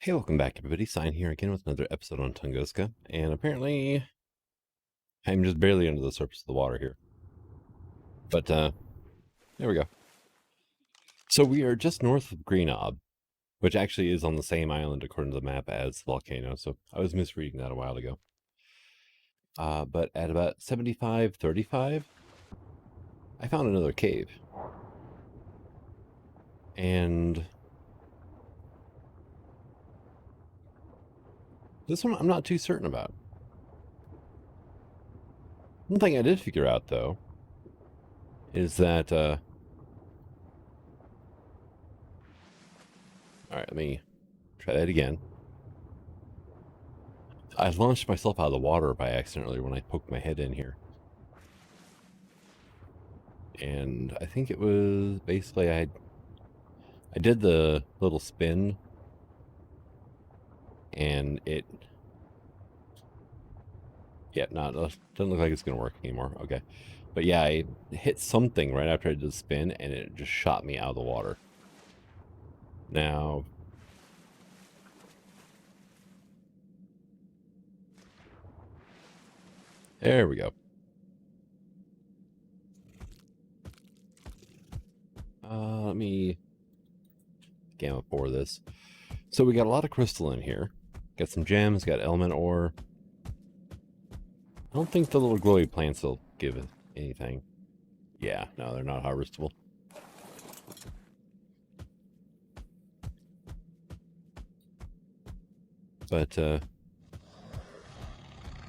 Hey, welcome back everybody. Sign here again with another episode on Tunguska, and apparently I'm just barely under the surface of the water here. But there we go. So we are just north of Greenob, which actually is on the same island according to the map as the volcano, so I was misreading that a while ago. But at about 75:35, I found another cave. And this one I'm not too certain about. One thing I did figure out, though, is that, alright, let me try that again. I launched myself out of the water by accident when I poked my head in here. And I think it was basically I did the little spin, and it, yeah, doesn't look like it's gonna work anymore. Okay, but yeah, I hit something right after I did the spin, and it just shot me out of the water. Now, there we go. Let me gamma for this. So we got a lot of crystal in here. Got some gems, got element ore. I don't think the little glowy plants will give it anything. Yeah, no, they're not harvestable. But, yeah,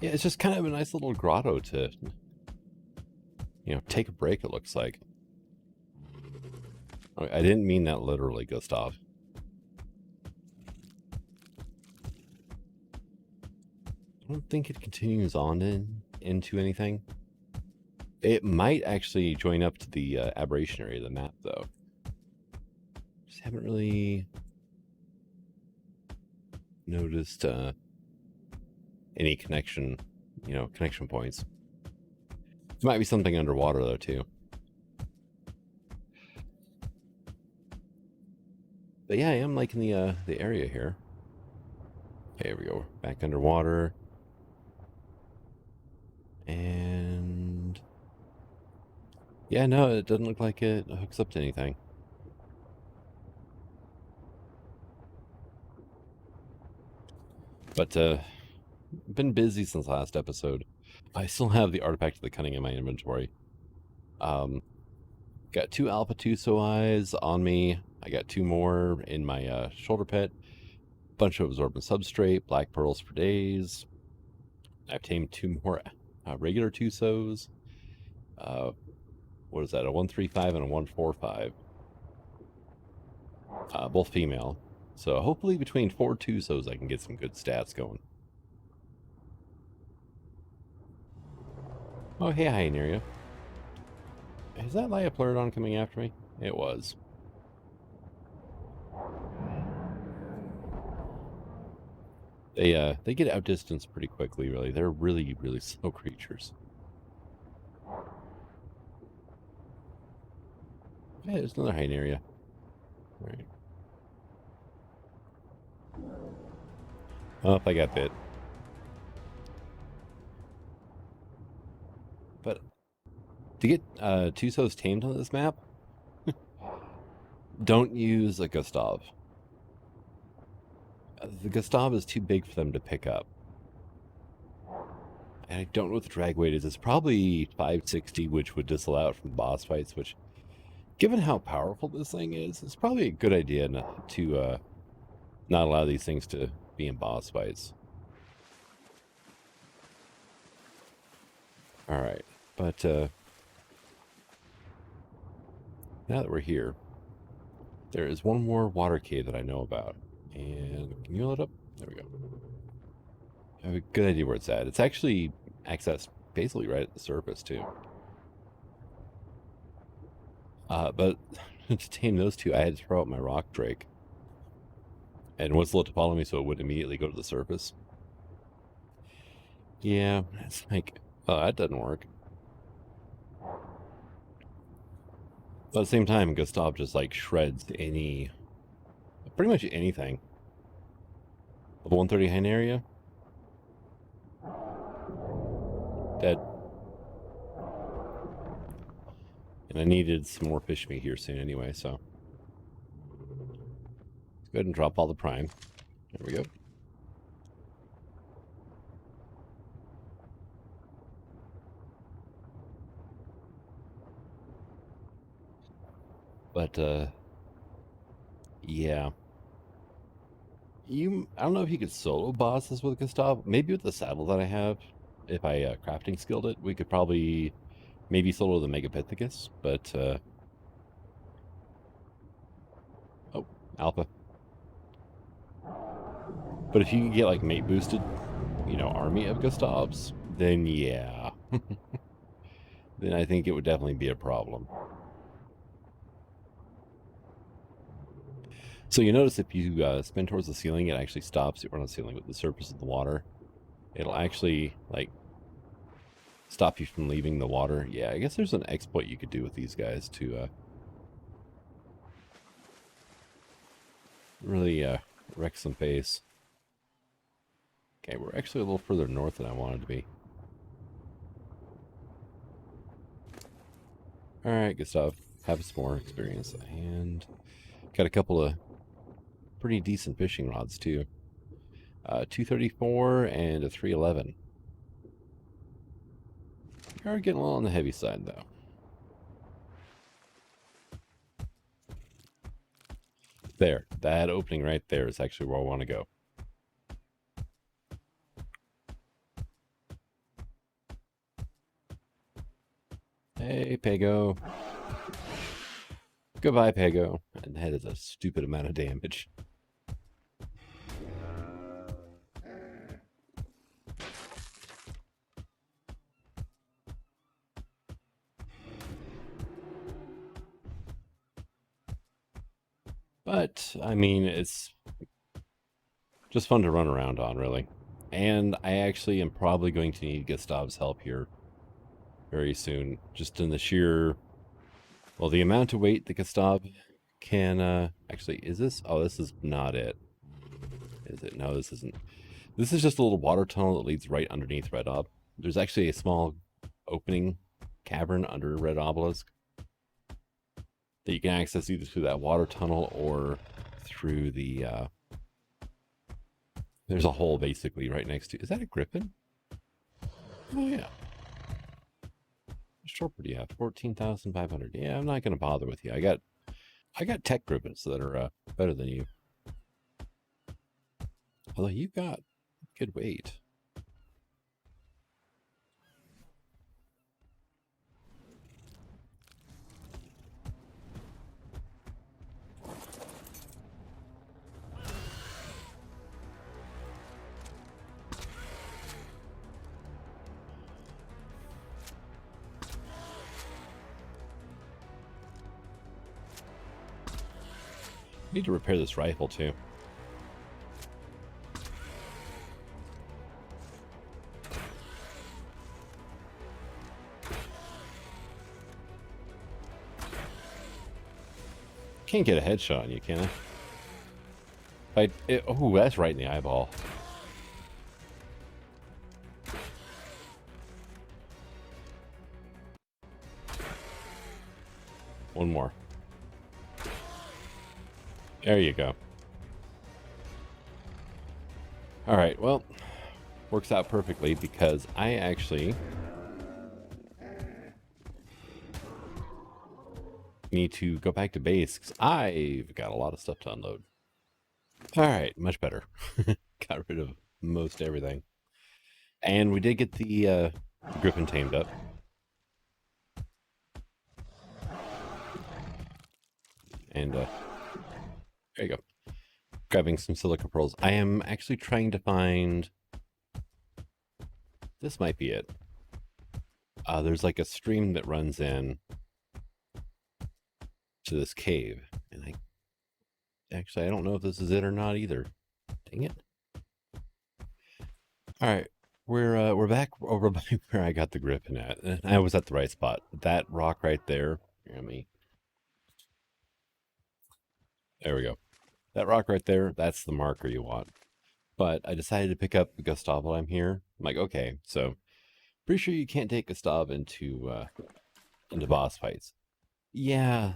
it's just kind of a nice little grotto to, you know, take a break, it looks like. I didn't mean that literally, Gustave. I don't think it continues on into anything. It might actually join up to the aberration area of the map, though. Just haven't really noticed any connection points. There might be something underwater, though, too. But yeah, I am liking the area here. Okay, here we go. Back underwater. And yeah, no, it doesn't look like it hooks up to anything. But been busy since last episode. I still have the Artifact of the Cunning in my inventory. Got 2 Alpha Tuso eyes on me. I got 2 more in my shoulder pit. Bunch of absorbent substrate, black pearls for days. I've tamed 2 more regular Tusos. What is that? A 135 and a 145. Both female. So hopefully between 4 Tusos I can get some good stats going. Oh, hey, Hyaneria. Is that Liapleurodon coming after me? It was. They get outdistanced pretty quickly, really. They're really, really slow creatures. Yeah, there's another Hyaneria. Alright. Oh, I got bit. But to get Tusos tamed on this map, don't use a Gustave. The Gustave is too big for them to pick up. And I don't know what the drag weight is. It's probably 560, which would disallow it from boss fights, which, given how powerful this thing is, it's probably a good idea to not allow these things to be in boss fights. Alright, but now that we're here, there is one more water cave that I know about. And can you load up? There we go. I have a good idea where it's at. It's actually accessed basically right at the surface, too. But to tame those 2, I had to throw out my rock drake. And whistle it to follow me so it would immediately go to the surface. Yeah, it's like, oh, that doesn't work. But at the same time, Gustave just like shreds pretty much anything. Level 130 Highland area. Dead. And I needed some more fish meat here soon anyway, so. Let's go ahead and drop all the prime. There we go. But, yeah. I don't know if you could solo boss this with Gustave. Maybe with the saddle that I have, if I crafting skilled it, we could probably maybe solo the Megapithecus, but, oh, Alpha. But if you can get, like, mate boosted, you know, army of Gustaves, then yeah. Then I think it would definitely be a problem. So you notice if you spin towards the ceiling, it actually stops. Or not the ceiling, but the surface of the water. It'll actually, like, stop you from leaving the water. Yeah, I guess there's an exploit you could do with these guys to really wreck some face. Okay, we're actually a little further north than I wanted to be. Alright, Gustave, have some more experience. And got a couple of pretty decent fishing rods, too. 234 and a 311. We are getting a little on the heavy side, though. There, that opening right there is actually where I want to go. Hey, Pago. Goodbye, Pago. And that is a stupid amount of damage. But, I mean, it's just fun to run around on, really. And I actually am probably going to need Gustave's help here very soon. Just in the sheer... Well, the amount of weight that Gustave can... Actually, is this? Oh, this is not it. Is it? No, this isn't. This is just a little water tunnel that leads right underneath Red Ob. There's actually a small opening cavern under Red Obelisk that you can access either through that water tunnel or through the... There's a hole basically right next to... Is that a griffin? Oh, yeah. Short do you have? 14,500. Yeah, I'm not going to bother with you. I got tech griffins that are better than you. Although you've got good weight. Need to repair this rifle too. Can't get a headshot on you, can I? Oh, that's right in the eyeball. One more. There you go. All right, well, works out perfectly because I actually need to go back to base because I've got a lot of stuff to unload. All right, much better. Got rid of most everything. And we did get the griffin tamed up. And there you go. Grabbing some silica pearls. I am actually trying to find... This might be it. There's like a stream that runs in to this cave. And I don't know if this is it or not either. Dang it. Alright. We're back over by where I got the griffin at. And I was at the right spot. That rock right there. Hear me. There we go. That rock right there, that's the marker you want. But I decided to pick up Gustave while I'm here. I'm like, okay, so pretty sure you can't take Gustave into boss fights. Yeah,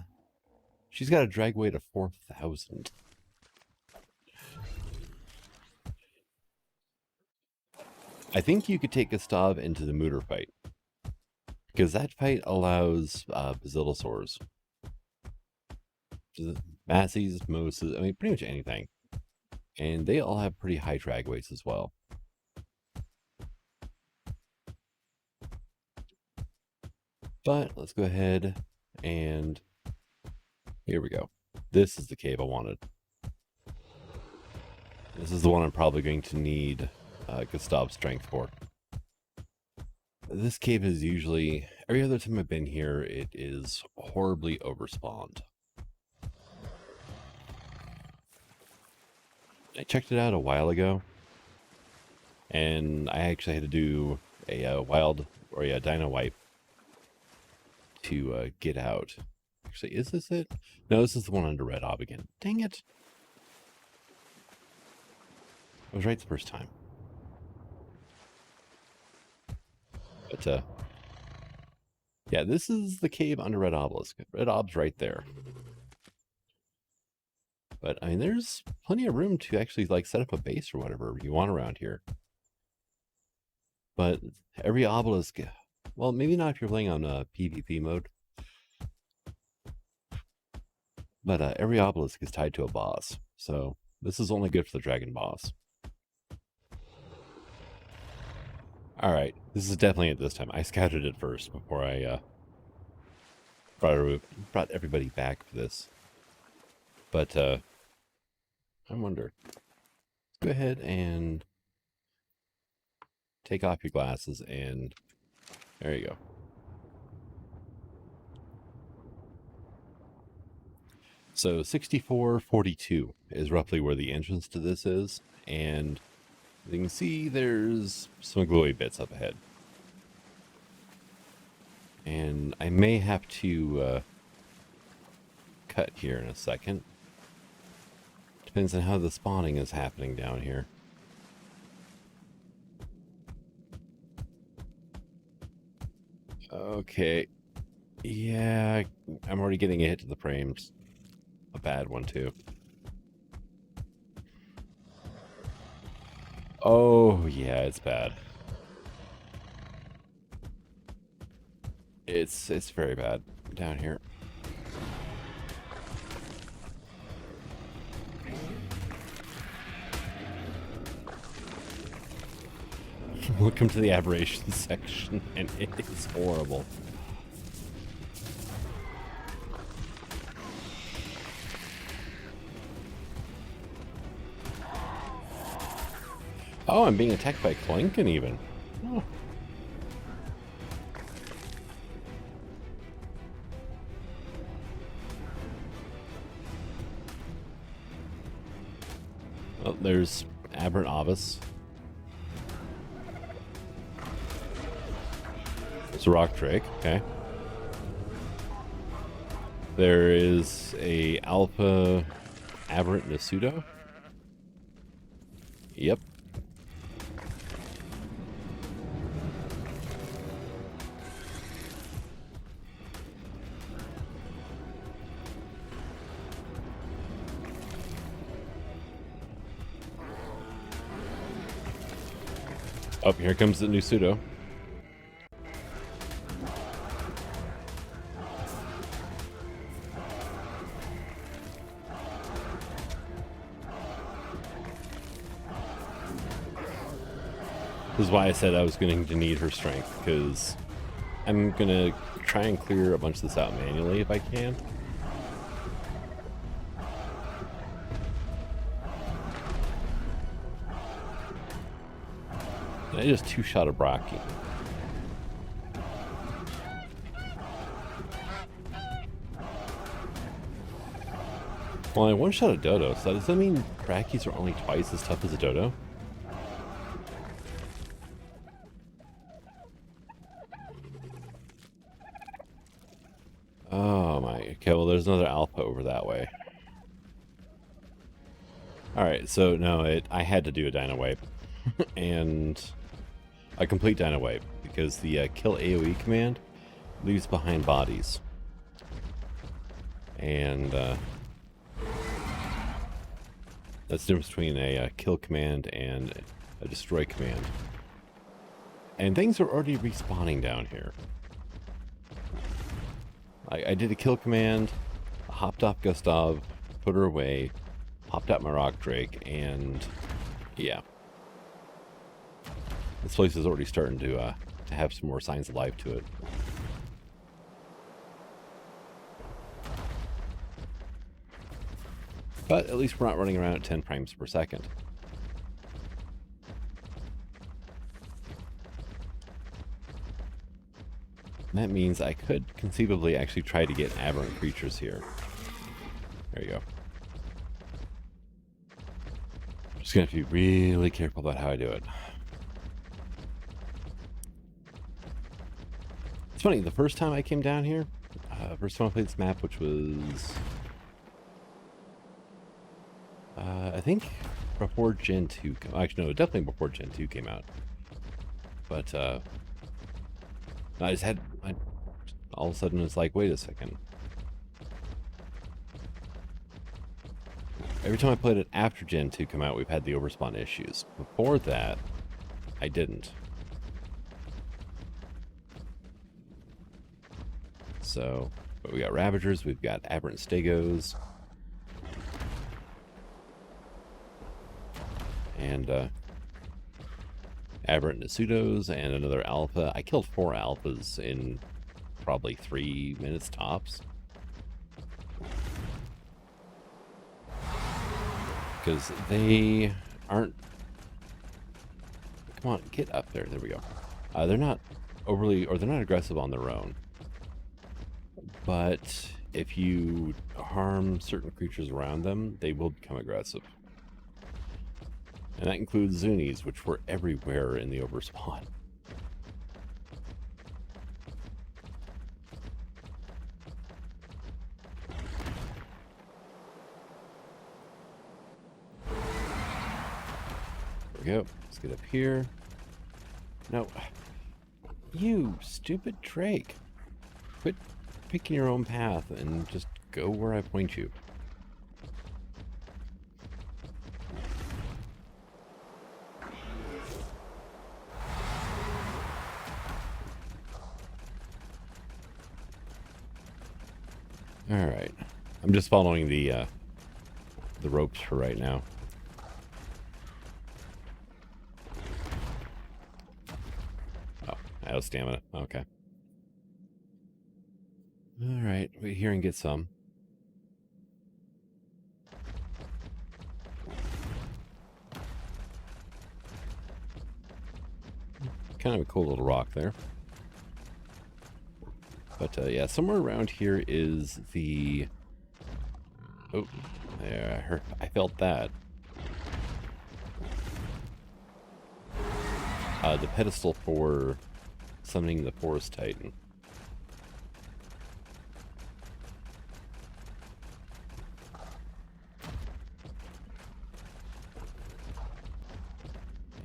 she's got a drag weight of 4,000. I think you could take Gustave into the Mooter fight, because that fight allows Basilosaurs, Massies, Moses, I mean, pretty much anything. And they all have pretty high drag weights as well. But let's go ahead and here we go. This is the cave I wanted. This is the one I'm probably going to need Gustave's strength for. This cave is usually, every other time I've been here, it is horribly overspawned. I checked it out a while ago, and I actually had to do a wild or a dino wipe to get out. Actually, is this it? No, this is the one under Red Ob again. Dang it. I was right the first time. But, yeah, this is the cave under Red Obelisk. Red Ob's right there. But, I mean, there's plenty of room to actually, like, set up a base or whatever you want around here. But every obelisk, well, maybe not if you're playing on PvP mode. But every obelisk is tied to a boss. So this is only good for the dragon boss. Alright, this is definitely it this time. I scouted it first before I brought everybody back for this. But I wonder. Let's go ahead and take off your glasses and there you go. So 6442 is roughly where the entrance to this is, and you can see there's some glowy bits up ahead. And I may have to cut here in a second. Depends on how the spawning is happening down here. Okay. Yeah, I'm already getting a hit to the frames. A bad one, too. Oh, yeah, it's bad. It's very bad down here. Welcome to the aberrations section, and it is horrible. Oh, I'm being attacked by Kraken even. Oh. Well, there's Aberrant Obus. It's a rock drake, okay. There is a Alpha Aberrant Nasudo. Yep. Oh, here comes the new pseudo. This is why I said I was going to need her strength, because I'm going to try and clear a bunch of this out manually if I can. I just two-shot a Brocky. Well, I one-shot a Dodo, so does that mean Brackies are only twice as tough as a Dodo? Oh my, okay, well there's another Alpha over that way. Alright, so no, I had to do a dino wipe. And a complete dino wipe, because the kill AoE command leaves behind bodies. And that's the difference between a kill command and a destroy command. And things are already respawning down here. I did a kill command, hopped off Gustave, put her away, popped out my rock drake, and yeah. This place is already starting to have some more signs of life to it. But at least we're not running around at 10 frames per second. And that means I could conceivably actually try to get aberrant creatures here. There you go. Just gonna have to be really careful about how I do it. It's funny, the first time I came down here, first time I played this map, which was, I think before Gen 2, actually no, definitely before Gen 2 came out. But, I just had, all of a sudden it's like, wait a second. Every time I played it after Gen 2 came out, we've had the overspawn issues. Before that, I didn't. So, but we got Ravagers, we've got Aberrant Stegos. And, Aberrant Nasudos and another Alpha. I killed 4 Alphas in probably 3 minutes tops. Because they aren't... Come on, get up there. There we go. They're not overly... Or they're not aggressive on their own. But if you harm certain creatures around them, they will become aggressive. And that includes Zunis, which were everywhere in the overspawn. There we go. Let's get up here. No. You stupid Drake. Quit picking your own path and just go where I point you. Alright. I'm just following the ropes for right now. Oh, out of stamina. Okay. Alright, wait here and get some. Kind of a cool little rock there. But yeah, somewhere around here is the... Oh, there, I felt that. The pedestal for summoning the Forest Titan.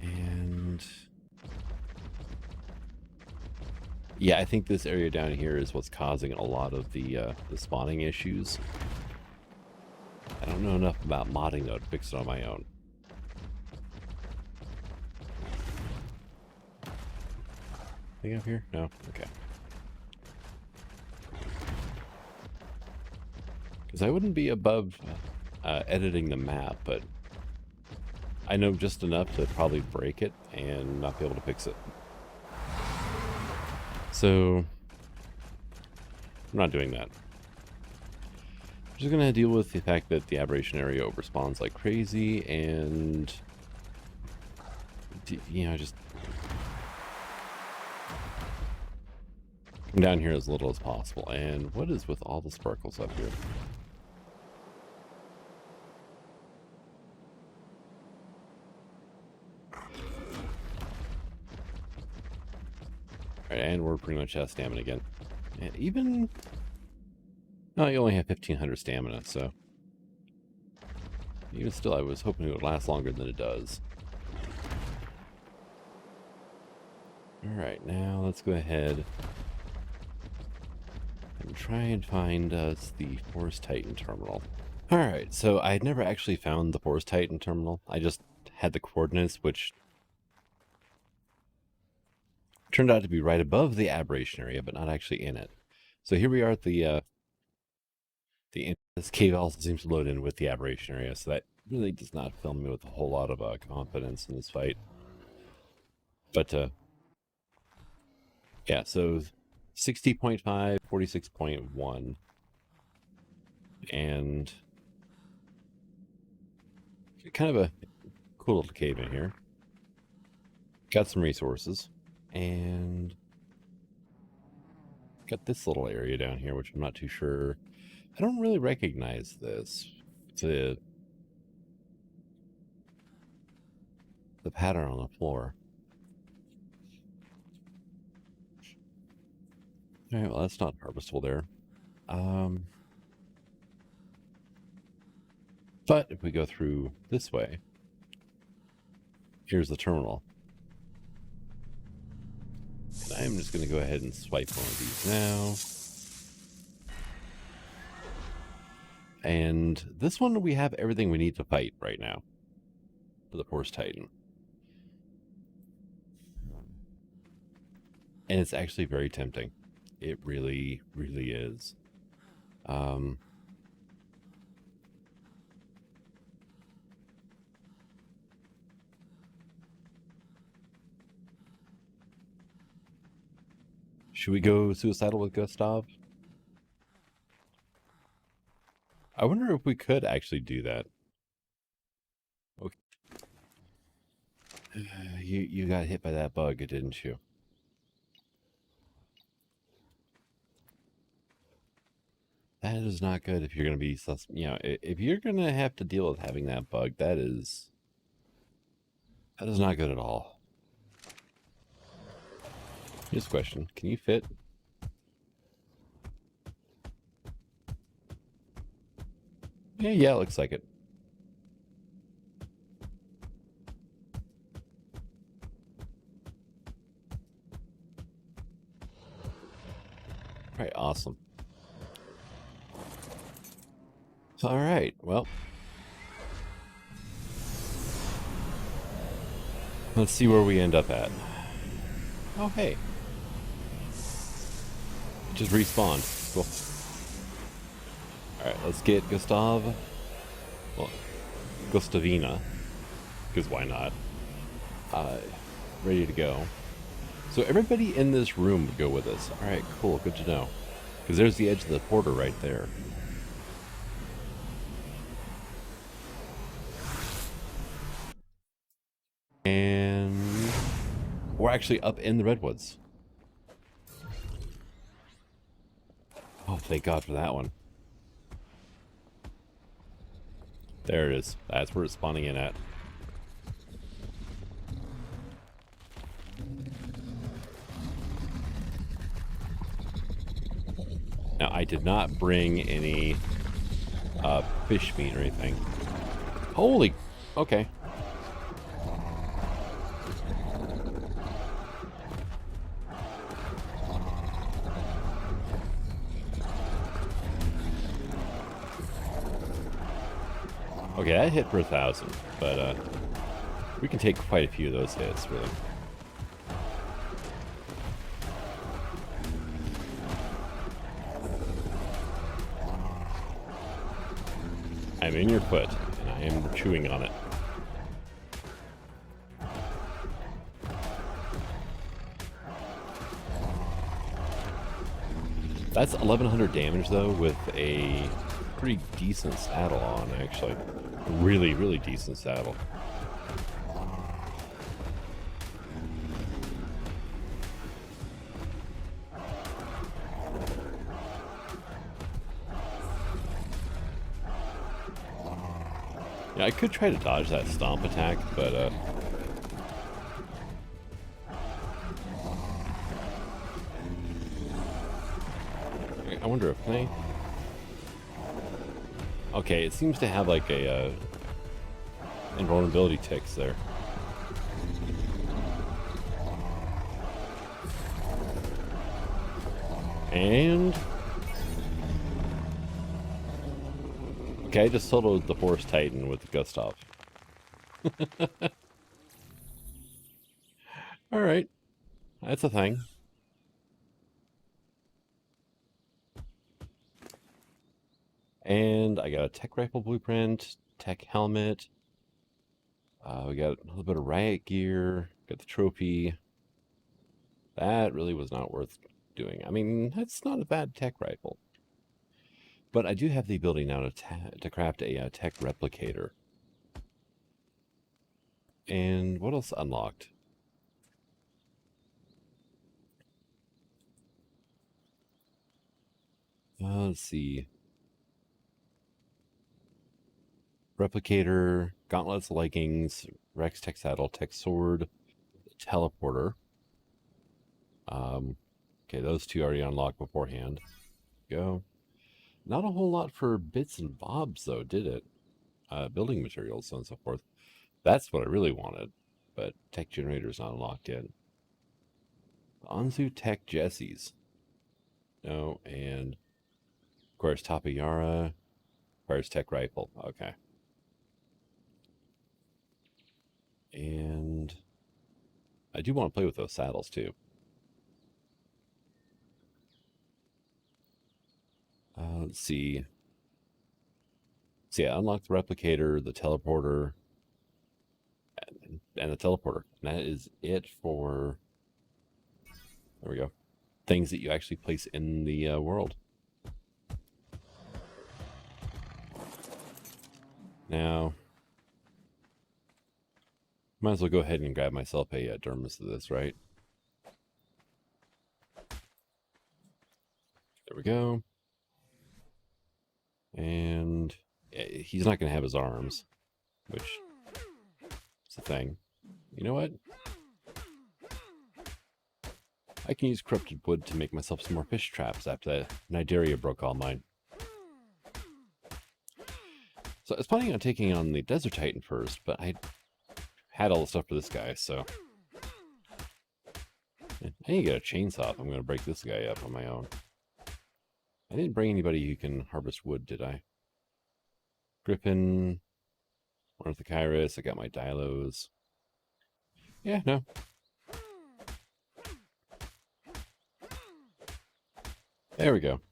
And... yeah, I think this area down here is what's causing a lot of the spawning issues. I don't know enough about modding, though, to fix it on my own. Anything up here? No? Okay. Because I wouldn't be above editing the map, but I know just enough to probably break it and not be able to fix it. So, I'm not doing that. I'm just going to deal with the fact that the aberration area overspawns like crazy, and, you know, just come down here as little as possible. And what is with all the sparkles up here? Alright, and we're pretty much out of stamina again. And even... no, you only have 1,500 stamina, so... Even still, I was hoping it would last longer than it does. Alright, now let's go ahead and try and find us the Forest Titan terminal. Alright, so I had never actually found the Forest Titan terminal. I just had the coordinates, which turned out to be right above the aberration area, but not actually in it. So here we are at this cave also seems to load in with the aberration area, so that really does not fill me with a whole lot of confidence in this fight. But yeah, so 60.5, 46.1, and kind of a cool little cave in here. Got some resources, and got this little area down here, which I'm not too sure. I don't really recognize this. It's the pattern on the floor. All right, well, that's not harvestable there. But if we go through this way, here's the terminal. And I'm just going to go ahead and swipe one of these now. And this one, we have everything we need to fight right now for the Forest Titan. And it's actually very tempting. It really, really is. Should we go suicidal with Gustave? I wonder if we could actually do that. Okay. You got hit by that bug, didn't you? That is not good if you're going to be, you know, if you're going to have to deal with having that bug, that is not good at all. Here's a question. Can you fit? Yeah, it looks like it. All right, awesome. All right, well, let's see where we end up at. Oh, hey. Just respawned. Cool. Alright, let's get Gustave. Well, Gustavina. Because why not? Ready to go. So everybody in this room would go with us. Alright, cool. Good to know. Because there's the edge of the portal right there. And we're actually up in the redwoods. Oh, thank God for that one. There it is. That's where it's spawning in at. Now, I did not bring any fish meat or anything. Holy... Okay. Okay, that hit for 1,000, but we can take quite a few of those hits, really. I'm in your foot, and I am chewing on it. That's 1,100 damage, though, with a pretty decent saddle on, actually. Really, really decent saddle. Yeah, I could try to dodge that stomp attack, but I wonder if they... Okay, it seems to have like a invulnerability ticks there. And okay, I just soloed the Forest Titan with the Gustave. Alright. That's a thing. And I got a tech rifle blueprint, tech helmet. We got a little bit of riot gear. Got the trophy. That really was not worth doing. I mean, that's not a bad tech rifle. But I do have the ability now to craft a tech replicator. And what else unlocked? Let's see. Replicator, gauntlets, leggings, Rex tech saddle, tech sword, teleporter. Okay, those two already unlocked beforehand. Go. Not a whole lot for bits and bobs, though, did it? Building materials, so on and so forth. That's what I really wanted, but tech generator's not unlocked yet. Anzu Tech Jessies. No, and of course Tapayara. Requires tech rifle. Okay. And I do want to play with those saddles too. Let's see. So yeah, unlock the replicator, the teleporter, and the teleporter. And that is it for, there we go, things that you actually place in the world. Now, might as well go ahead and grab myself a dermis of this, right? There we go. And he's not going to have his arms, which is the thing. You know what? I can use corrupted wood to make myself some more fish traps after that Nidaria broke all mine. So I was planning on taking on the Desert Titan first, but I had all the stuff for this guy, so I need to get a chainsaw if I'm going to break this guy up on my own. I didn't bring anybody who can harvest wood, did I? Griffin, Ornithokairos, I got my Dilos. Yeah, no. There we go.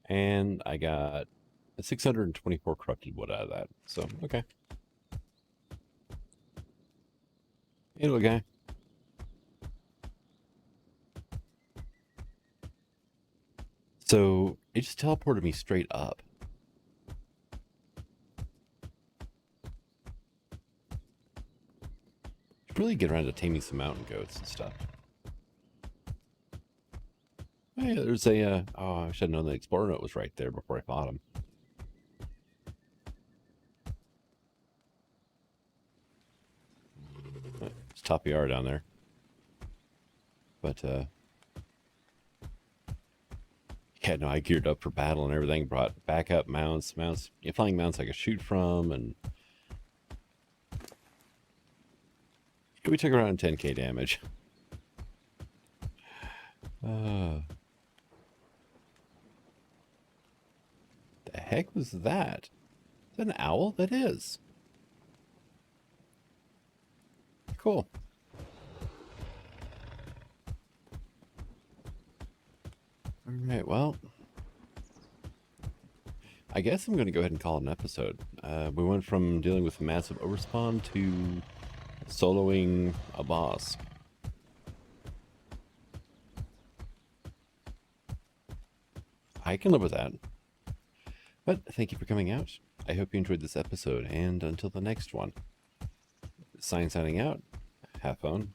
And I got a 624 corrupted wood out of that. So, okay. Hey, little guy. So, it just teleported me straight up. Should really get around to taming some mountain goats and stuff. Oh, yeah, there's a, oh, I should have known the Explorer note was right there before I fought him. It's Tapayara down there. But, yeah, no, I geared up for battle and everything. Brought backup mounts, flying mounts I could shoot from, and we took around 10k damage. The heck was that? Is that an owl? That is. Cool. Alright, well, I guess I'm going to go ahead and call it an episode. We went from dealing with massive overspawn to soloing a boss. I can live with that. But thank you for coming out. I hope you enjoyed this episode, and until the next one, signing out. Have fun.